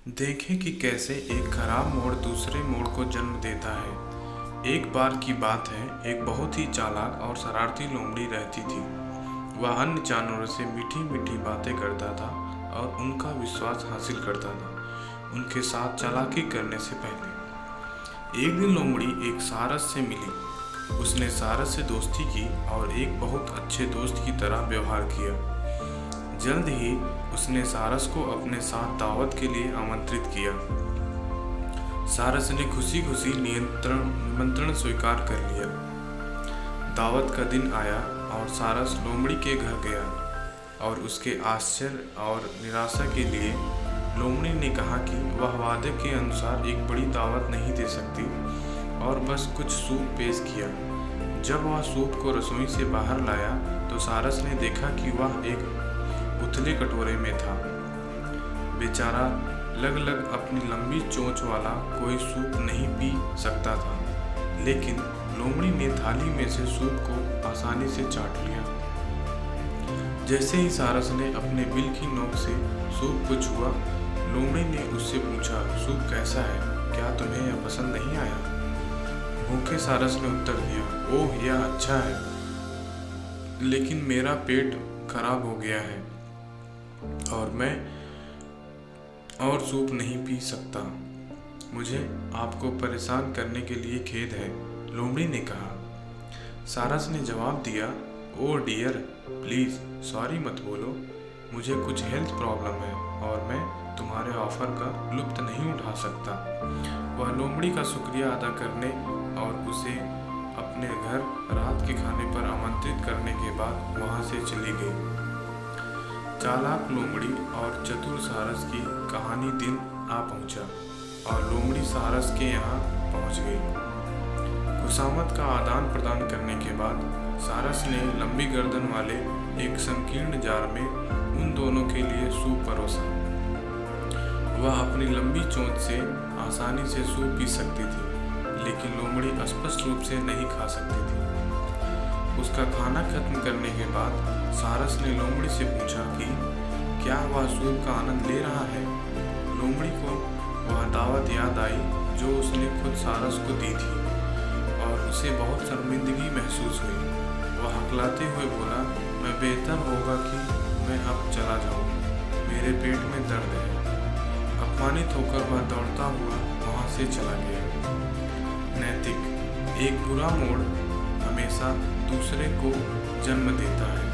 देखें कि कैसे एक खराब मोड़ दूसरे मोड़ को जन्म देता है। एक बार की बात है, एक बहुत ही चालाक और शरारती लोमड़ी रहती थी। वह अन्य जानवरों से मीठी मीठी बातें करता था और उनका विश्वास हासिल करता था, उनके साथ चालाकी करने से पहले। एक दिन लोमड़ी एक सारस से मिली। उसने सारस से दोस्ती की और एक बहुत अच्छे दोस्त की तरह व्यवहार किया। जल्द ही उसने सारस को अपने साथ दावत के लिए आमंत्रित किया। सारस ने खुशी खुशी निमंत्रण स्वीकार कर लिया। दावत का दिन आया और सारस लोमड़ी के घर गया और उसके आश्चर्य और निराशा के लिए लोमड़ी ने कहा कि वह वादे के अनुसार एक बड़ी दावत नहीं दे सकती और बस कुछ सूप पेश किया। जब वह सूप को रसोई से बाहर लाया तो सारस ने देखा कि वह एक उथले कटोरे में था। बेचारा लग अपनी लंबी चोंच वाला कोई सूप नहीं पी सकता था, लेकिन लोमड़ी ने थाली में से सूप को आसानी से चाट लिया। जैसे ही सारस ने अपने बिल की नोक से सूप को छुआ, लोमड़ी ने उससे पूछा, सूप कैसा है? क्या तुम्हें यह पसंद नहीं आया? भूखे सारस ने उत्तर दिया, ओह यह अच्छा है, लेकिन मेरा पेट खराब हो गया है और मैं और सूप नहीं पी सकता। मुझे आपको परेशान करने के लिए खेद है, लोमड़ी ने कहा। सारस ने जवाब दिया, ओह डियर, प्लीज़ सॉरी मत बोलो। मुझे कुछ हेल्थ प्रॉब्लम है और मैं तुम्हारे ऑफर का लुत्फ नहीं उठा सकता। वह लोमड़ी का शुक्रिया अदा करने और उसे अपने घर रात के खाने पर आमंत्रित करने के बाद वहाँ से चली गई। चालाक लोमड़ी और चतुर सारस की कहानी दिन आ पहुंचा और लोमड़ी सारस के यहाँ पहुंच गई। खुशामद का आदान प्रदान करने के बाद सारस ने लंबी गर्दन वाले एक संकीर्ण जार में उन दोनों के लिए सूप परोसा। वह अपनी लंबी चोंच से आसानी से सूप पी सकती थी, लेकिन लोमड़ी स्पष्ट रूप से नहीं खा सकती थी। उसका खाना खत्म करने के बाद सारस ने लोमड़ी से पूछा कि क्या वह सूप का आनंद ले रहा है। लोमड़ी को वह दावत याद आई जो उसने खुद सारस को दी थी और उसे बहुत शर्मिंदगी महसूस हुई। वह हकलाते हुए बोला, मैं बेहतर होगा कि मैं अब चला जाऊं, मेरे पेट में दर्द है। अपमानित होकर वह दौड़ता हुआ वहां से चला गया। नैतिक, एक बुरा मोड़ हमेशा दूसरे को जन्म देता है।